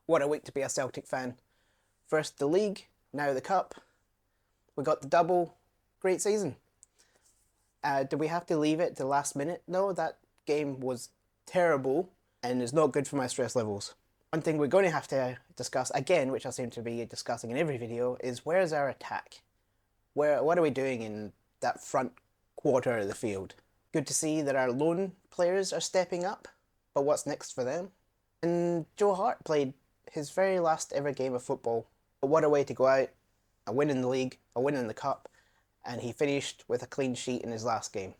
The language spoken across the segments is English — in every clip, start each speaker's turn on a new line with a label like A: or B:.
A: What a week to be a Celtic fan. First the league, now the cup. We got the double. Great season. Did we have to leave it to the last minute? No, that game was terrible and is not good for my stress levels. One thing we're going to have to discuss again, which I seem to be discussing in every video, is where's our attack? What are we doing in that front quarter of the field? Good to see that our lone players are stepping up, but what's next for them? And Joe Hart played his very last ever game of football. But what a way to go out, a win in the league, a win in the cup, and he finished with a clean sheet in his last game.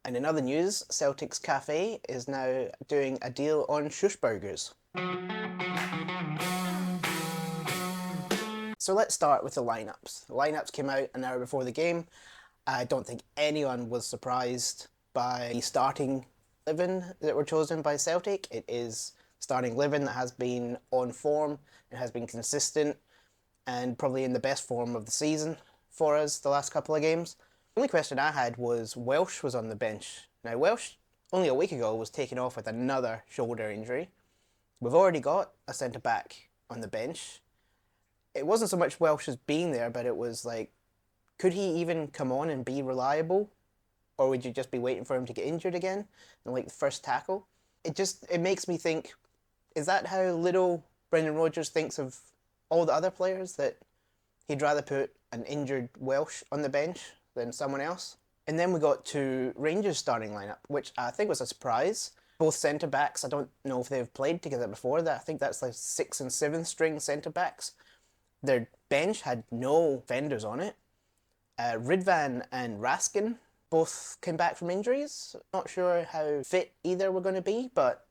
A: And in other news, Celtic's Cafe is now doing a deal on shush burgers. So let's start with the lineups. The lineups came out an hour before the game. I don't think anyone was surprised by the starting 11 that were chosen by Celtic. It is starting 11 that has been on form, it has been consistent, and probably in the best form of the season for us the last couple of games. The only question I had was Welsh was on the bench. Now Welsh, only a week ago, was taken off with another shoulder injury. We've already got a centre-back on the bench. It wasn't so much Welsh as being there, but it was like, could he even come on and be reliable? Or would you just be waiting for him to get injured again in like the first tackle? It makes me think, is that how little Brendan Rodgers thinks of all the other players, that he'd rather put an injured Welsh on the bench than someone else? And then we got to Rangers' starting lineup, which I think was a surprise. Both centre-backs, I don't know if they've played together before. I think that's like 6th and 7th string centre-backs. Their bench had no defenders on it. Ridvan and Raskin both came back from injuries. Not sure how fit either were going to be, but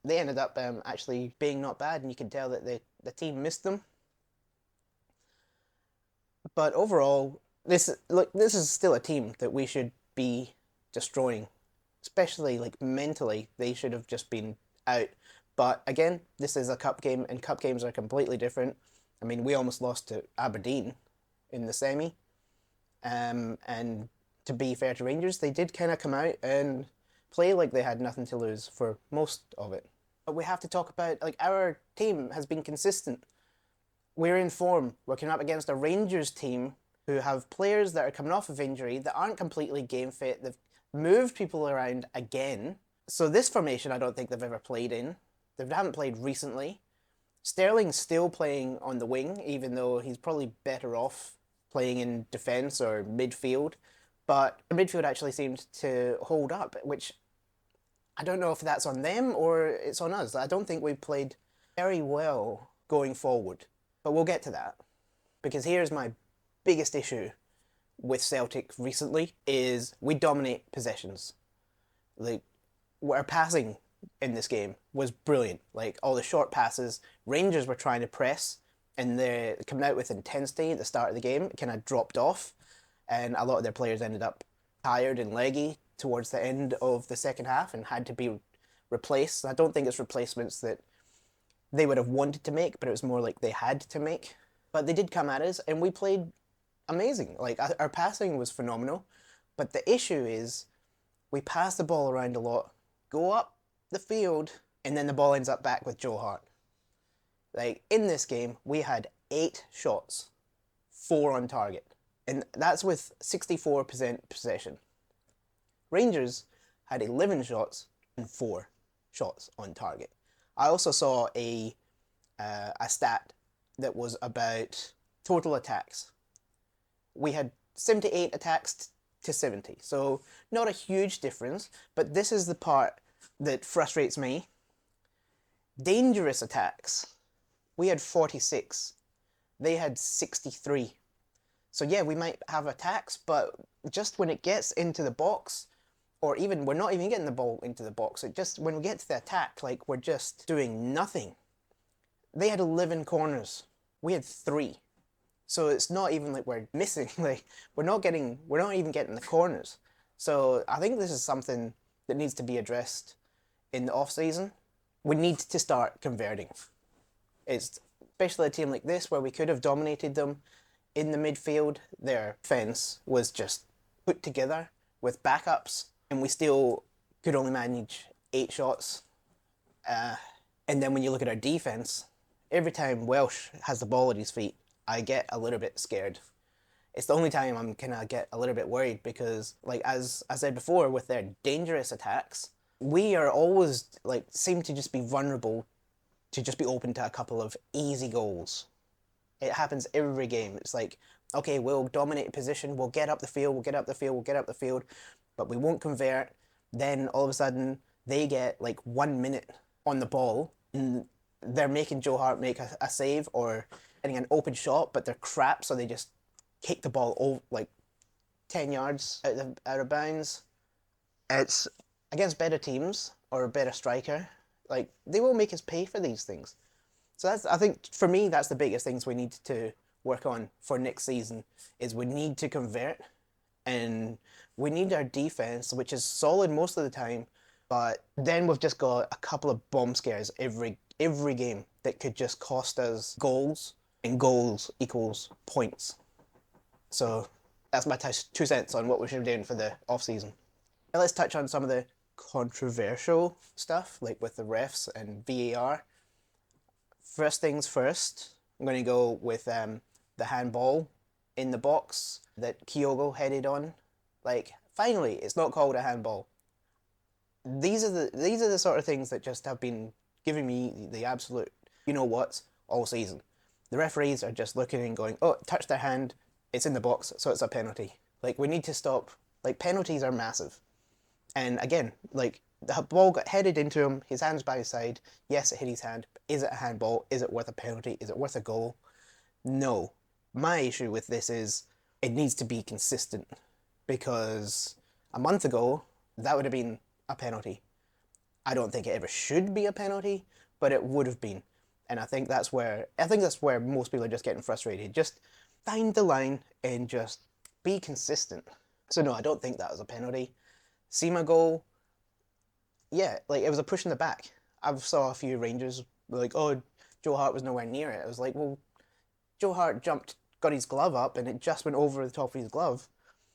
A: they ended up actually being not bad, and you can tell that the team missed them. But overall, this is still a team that we should be destroying, especially like mentally. They should have just been out. But again, this is a cup game, and cup games are completely different. I mean, we almost lost to Aberdeen in the semi, and to be fair to Rangers, they did kind of come out and play like they had nothing to lose for most of it. But we have to talk about, like, our team has been consistent. We're in form. We're coming up against a Rangers team who have players that are coming off of injury that aren't completely game fit. They've moved people around again. So this formation I don't think they've ever played in. They haven't played recently. Sterling's still playing on the wing, even though he's probably better off playing in defence or midfield. But the midfield actually seemed to hold up, which I don't know if that's on them or it's on us. I don't think we've played very well going forward. But we'll get to that. Because here's my biggest issue with Celtic recently is we dominate possessions. Like, our passing in this game was brilliant. Like, all the short passes, Rangers were trying to press and they're coming out with intensity at the start of the game. It kind of dropped off and a lot of their players ended up tired and leggy towards the end of the second half and had to be replaced. I don't think it's replacements that they would have wanted to make, but it was more like they had to make. But they did come at us and we played amazing. Like, our passing was phenomenal. But the issue is we pass the ball around a lot, go up the field, and then the ball ends up back with Joe Hart. Like, in this game, we had 8 shots, 4 on target. And that's with 64% possession. Rangers had 11 shots and 4 shots on target. I also saw a stat that was about total attacks. We had 78 attacks to 70, so not a huge difference, but this is the part that frustrates me. Dangerous attacks. We had 46. They had 63. So yeah, we might have attacks, but just when it gets into the box, or even, we're not even getting the ball into the box, it just, when we get to the attack, like, we're just doing nothing. They had 11 corners. We had 3. So it's not even like we're missing, like, we're not even getting the corners. So I think this is something that needs to be addressed in the off-season. We need to start converting. It's especially a team like this where we could have dominated them in the midfield. Their fence was just put together with backups, and we still could only manage 8 shots. And then when you look at our defense, every time Welsh has the ball at his feet, I get a little bit scared. It's the only time I'm kind of get a little bit worried because, like as I said before, with their dangerous attacks, we are always like seem to just be vulnerable to just be open to a couple of easy goals. It happens every game. It's like, okay, we'll dominate position, we'll get up the field, we'll get up the field, we'll get up the field, but we won't convert. Then all of a sudden, they get like 1 minute on the ball, and they're making Joe Hart make a save or getting an open shot, but they're crap, so they just kick the ball over like 10 yards out of bounds. It's against better teams or a better striker. Like, they will make us pay for these things. So that's, I think, for me, that's the biggest things we need to work on for next season is we need to convert, and we need our defense, which is solid most of the time, but then we've just got a couple of bomb scares every game that could just cost us goals, and goals equals points. So that's my 2 cents on what we should be doing for the off season. Now let's touch on some of the controversial stuff, like with the refs and VAR. First things first, I'm going to go with the handball in the box that Kyogo headed on. Like, finally, it's not called a handball. These are the sort of things that just have been giving me the absolute you know what all season. The referees are just looking and going, oh, touch their hand, it's in the box, so it's a penalty. Like, we need to stop. Like, penalties are massive. And again, like, the ball got headed into him, his hand's by his side, yes, it hit his hand, but is it a handball? Is it worth a penalty? Is it worth a goal? No. My issue with this is it needs to be consistent, because a month ago, that would have been a penalty. I don't think it ever should be a penalty, but it would have been. And I think that's where most people are just getting frustrated. Just find the line and just be consistent. So no, I don't think that was a penalty. Sema goal, yeah, like, it was a push in the back. I've saw a few Rangers like, oh, Joe Hart was nowhere near it. I was like, well, Joe Hart jumped, got his glove up, and it just went over the top of his glove.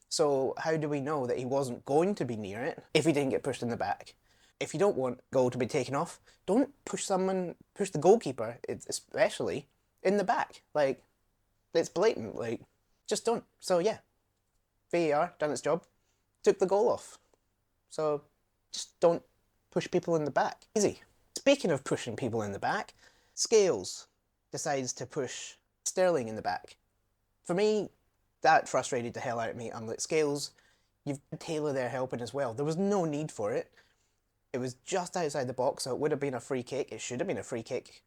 A: So how do we know that he wasn't going to be near it if he didn't get pushed in the back? If you don't want goal to be taken off, don't push the goalkeeper, especially, in the back. Like, it's blatant. Like, just don't. So yeah, VAR done its job, took the goal off. So just don't push people in the back. Easy. Speaking of pushing people in the back, Scales decides to push Sterling in the back. For me, that frustrated the hell out of me. I'm like, Scales, you've got Taylor there helping as well. There was no need for it. It was just outside the box, so it would have been a free kick. It should have been a free kick.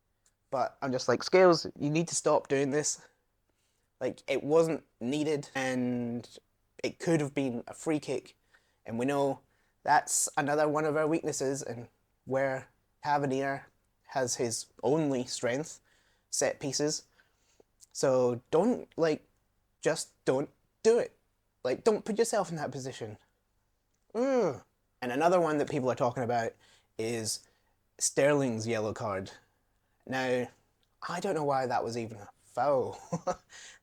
A: But I'm just like, Scales, you need to stop doing this. Like, it wasn't needed, and it could have been a free kick. And we know that's another one of our weaknesses, and where Tavernier has his only strength, set pieces. So just don't do it. Like, don't put yourself in that position. Ugh. And another one that people are talking about is Sterling's yellow card. Now, I don't know why that was even a foul.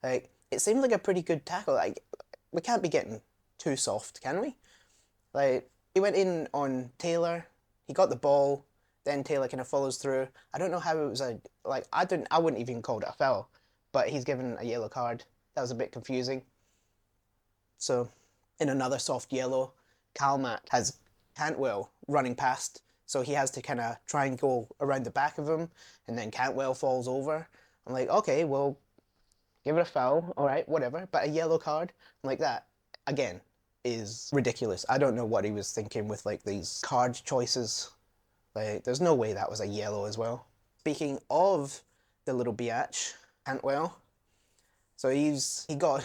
A: Like, it seemed like a pretty good tackle. Like, we can't be getting too soft, can we? Like, he went in on Taylor, he got the ball, then Taylor kind of follows through. I don't know how it was I wouldn't even call it a foul, but he's given a yellow card. That was a bit confusing. So, in another soft yellow, Calmat has Cantwell running past, so he has to kind of try and go around the back of him, and then Cantwell falls over. I'm like, okay, well, give it a foul, all right, whatever, but a yellow card, like that, again, is ridiculous. I don't know what he was thinking with, like, these card choices. Like, there's no way that was a yellow as well. Speaking of the little biatch, Cantwell, so he got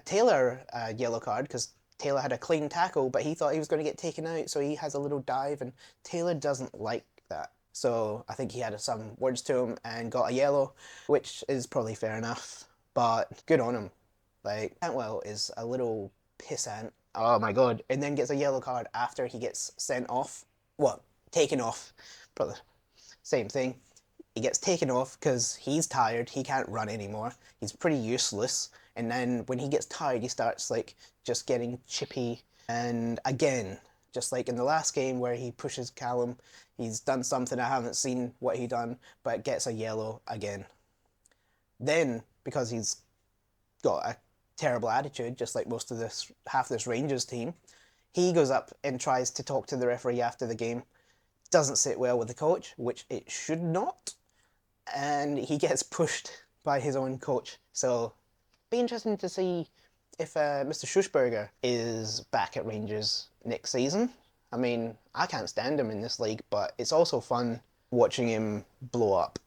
A: Taylor a yellow card because Taylor had a clean tackle, but he thought he was going to get taken out, so he has a little dive, and Taylor doesn't like that. So I think he had some words to him and got a yellow, which is probably fair enough, but good on him. Like, Cantwell is a little pissant. Oh my god. And then gets a yellow card after he gets sent off. What? Taken off. Probably same thing. He gets taken off because he's tired, he can't run anymore, he's pretty useless, and then when he gets tired he starts like just getting chippy, and again, Just like in the last game where he pushes Callum, he's done something I haven't seen what he done, but gets a yellow again. Then, because he's got a terrible attitude, just like most of this half this Rangers team, he goes up and tries to talk to the referee after the game. Doesn't sit well with the coach, which it should not, and he gets pushed by his own coach. So, be interesting to see if Mr. Schussberger is back at Rangers next season. I mean, I can't stand him in this league, but it's also fun watching him blow up.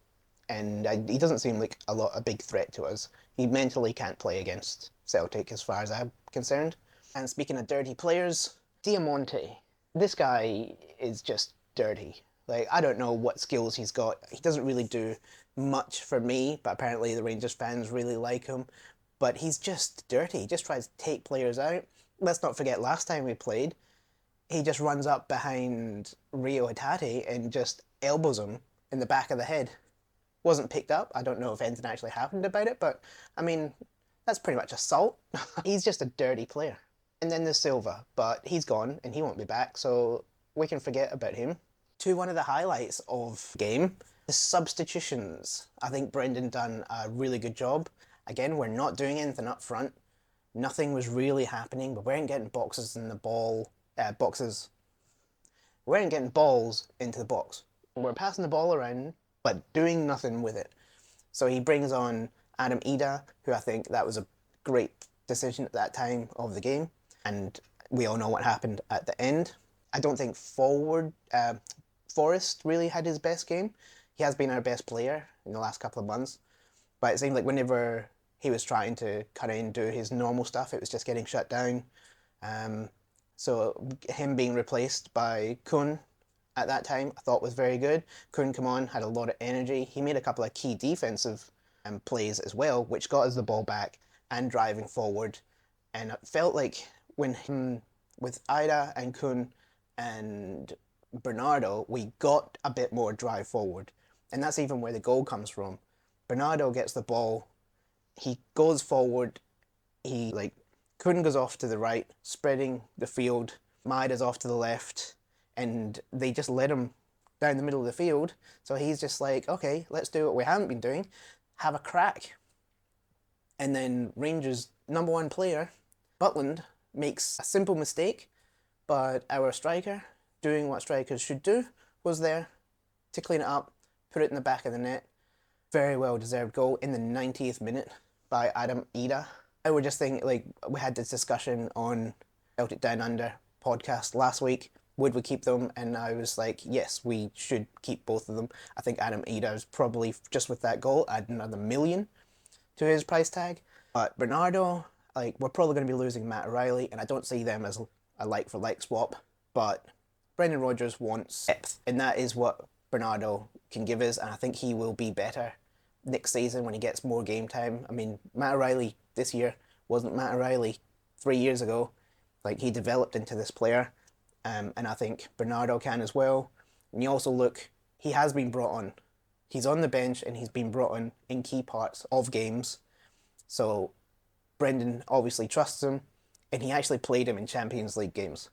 A: And he doesn't seem like a big threat to us. He mentally can't play against Celtic as far as I'm concerned. And speaking of dirty players, Diamante. This guy is just dirty. Like, I don't know what skills he's got. He doesn't really do much for me, but apparently the Rangers fans really like him. But he's just dirty. He just tries to take players out. Let's not forget last time we played, he just runs up behind Rio Hatate and just elbows him in the back of the head. Wasn't picked up. I don't know if anything actually happened about it, but I mean, that's pretty much assault. He's just a dirty player. And then there's Silva, but he's gone and he won't be back, so we can forget about him. To one of the highlights of the game, the substitutions. I think Brendan done a really good job. Again, we're not doing anything up front. Nothing was really happening. We weren't getting boxes in the ball. Boxes. We weren't getting balls into the box. We're passing the ball around, but doing nothing with it. So he brings on Adam Idah, who I think that was a great decision at that time of the game. And we all know what happened at the end. I don't think Forrest really had his best game. He has been our best player in the last couple of months. But it seemed like whenever he was trying to cut in and do his normal stuff, it was just getting shut down. So him being replaced by Kun at that time, I thought was very good. Kun come on, had a lot of energy. He made a couple of key defensive plays as well, which got us the ball back and driving forward. And it felt like with Idah and Kun and Bernardo, we got a bit more drive forward. And that's even where the goal comes from. Bernardo gets the ball, he goes forward, Kun goes off to the right, spreading the field, Maida's off to the left, and they just let him down the middle of the field. So he's just like, okay, let's do what we haven't been doing, have a crack. And then Rangers' number one player, Butland, makes a simple mistake, but our striker, doing what strikers should do, was there to clean it up, put it in the back of the net. Very well deserved goal in the 90th minute by Adam Idah. I would just think, like, we had this discussion on Celtic Down Under podcast last week. Would we keep them? And I was like, yes, we should keep both of them. I think Adam Idah is probably, just with that goal, add another $1 million to his price tag. But Bernardo, like, we're probably going to be losing Matt O'Reilly, and I don't see them as a like-for-like swap. But Brendan Rodgers wants depth, and that is what Bernardo can give us, and I think he will be better next season when he gets more game time. I mean, Matt O'Reilly this year wasn't Matt O'Reilly 3 years ago. Like, he developed into this player, and I think Bernardo can as well. And you also look, he has been brought on. He's on the bench and he's been brought on in key parts of games. So Brendan obviously trusts him, and he actually played him in Champions League games.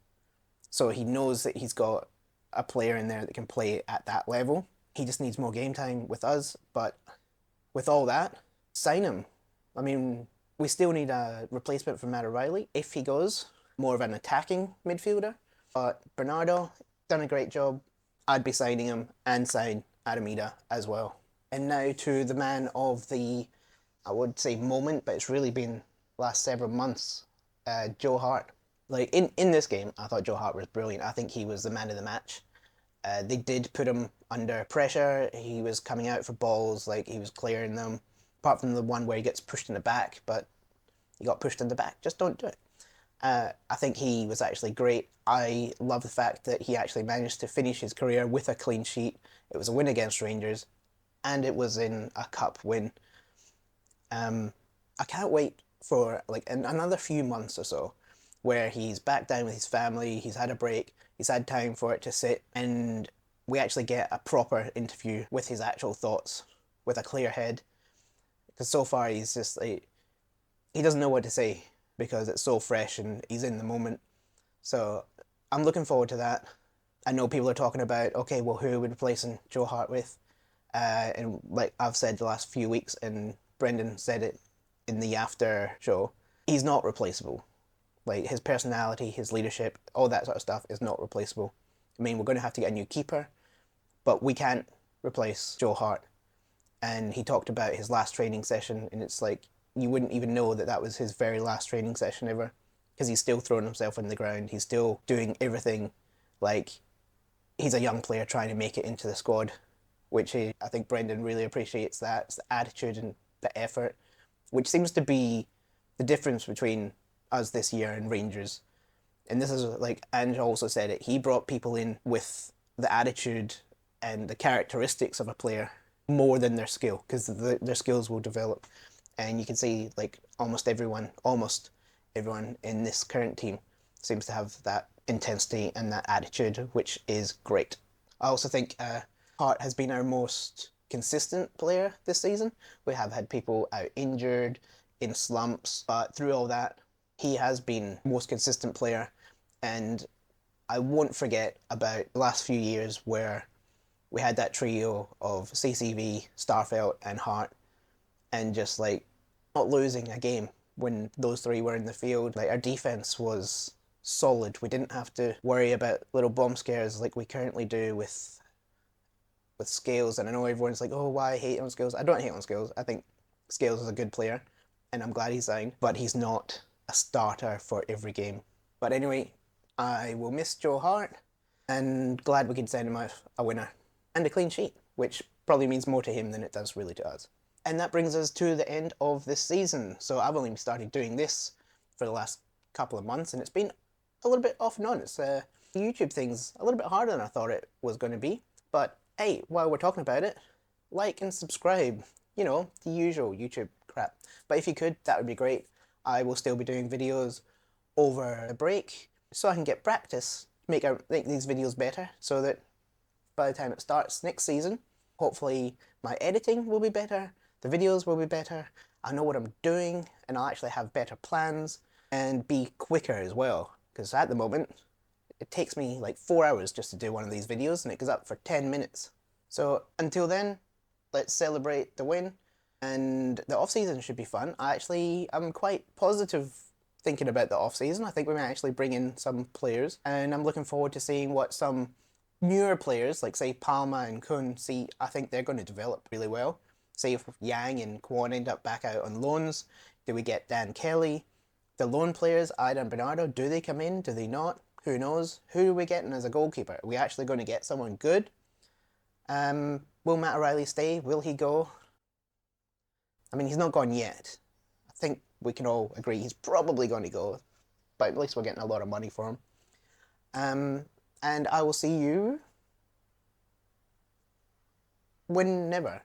A: So he knows that he's got a player in there that can play at that level. He just needs more game time with us, but with all that, sign him. I mean, we still need a replacement for Matt O'Reilly if he goes. More of an attacking midfielder. But Bernardo, done a great job. I'd be signing him and sign Adam Idah as well. And now to the man of the, I would say moment, but it's really been last several months, Joe Hart. Like, in this game, I thought Joe Hart was brilliant. I think he was the man of the match. They did put him under pressure. He was coming out for balls, like he was clearing them. Apart from the one where he gets pushed in the back, but he got pushed in the back. Just don't do it. I think he was actually great. I love the fact that he actually managed to finish his career with a clean sheet. It was a win against Rangers, and it was in a cup win. I can't wait for like another few months or so where he's back down with his family, he's had a break, he's had time for it to sit, and we actually get a proper interview with his actual thoughts, with a clear head. Because so far he's just like, he doesn't know what to say because it's so fresh and he's in the moment. So I'm looking forward to that. I know people are talking about, okay, well, who are we replacing Joe Hart with? And like I've said the last few weeks, and Brendan said it in the after show, he's not replaceable. Like his personality, his leadership, all that sort of stuff is not replaceable. I mean, we're going to have to get a new keeper, but we can't replace Joe Hart. And he talked about his last training session, and it's like you wouldn't even know that that was his very last training session ever, because he's still throwing himself on the ground. He's still doing everything like he's a young player trying to make it into the squad, which I think Brendan really appreciates that. It's the attitude and the effort, which seems to be the difference between us this year and Rangers. And this is like Ange also said it. He brought people in with the attitude and the characteristics of a player more than their skill, because their skills will develop. And you can see like almost everyone in this current team seems to have that intensity and that attitude, which is great. I also think Hart has been our most consistent player this season. We have had people out injured, in slumps, but through all that, he has been most consistent player. And I won't forget about the last few years where we had that trio of CCV, Starfelt, and Hart, and just like not losing a game when those three were in the field. Like our defense was solid. We didn't have to worry about little bomb scares like we currently do with Scales. And I know everyone's like, oh, why I hate on Scales. I don't hate on Scales. I think Scales is a good player, and I'm glad he's signed, but he's not a starter for every game. But anyway, I will miss Joe Hart, and glad we could send him out a winner and a clean sheet, which probably means more to him than it does really to us. And that brings us to the end of this season. So I've only started doing this for the last couple of months, and it's been a little bit off and on. It's the YouTube thing's a little bit harder than I thought it was going to be. But hey, while we're talking about it, like and subscribe. You know, the usual YouTube crap. But if you could, that would be great. I will still be doing videos over a break, so I can get practice, make these videos better, so that by the time it starts next season, hopefully my editing will be better, the videos will be better, I know what I'm doing, and I'll actually have better plans, and be quicker as well. Because at the moment, it takes me like 4 hours just to do one of these videos, and it goes up for 10 minutes. So until then, let's celebrate the win, and the off-season should be fun. I'm quite positive thinking about the off-season. I think we might actually bring in some players, and I'm looking forward to seeing what some newer players, like say Palma and Kun, see. I think they're going to develop really well. Say if Yang and Kwon end up back out on loans, do we get Dan Kelly? The loan players, Idah and Bernardo, do they come in? Do they not? Who knows? Who are we getting as a goalkeeper? Are we actually going to get someone good? Will Matt O'Reilly stay? Will he go? I mean, he's not gone yet. I think we can all agree he's probably going to go, but at least we're getting a lot of money for him. And I will see you whenever.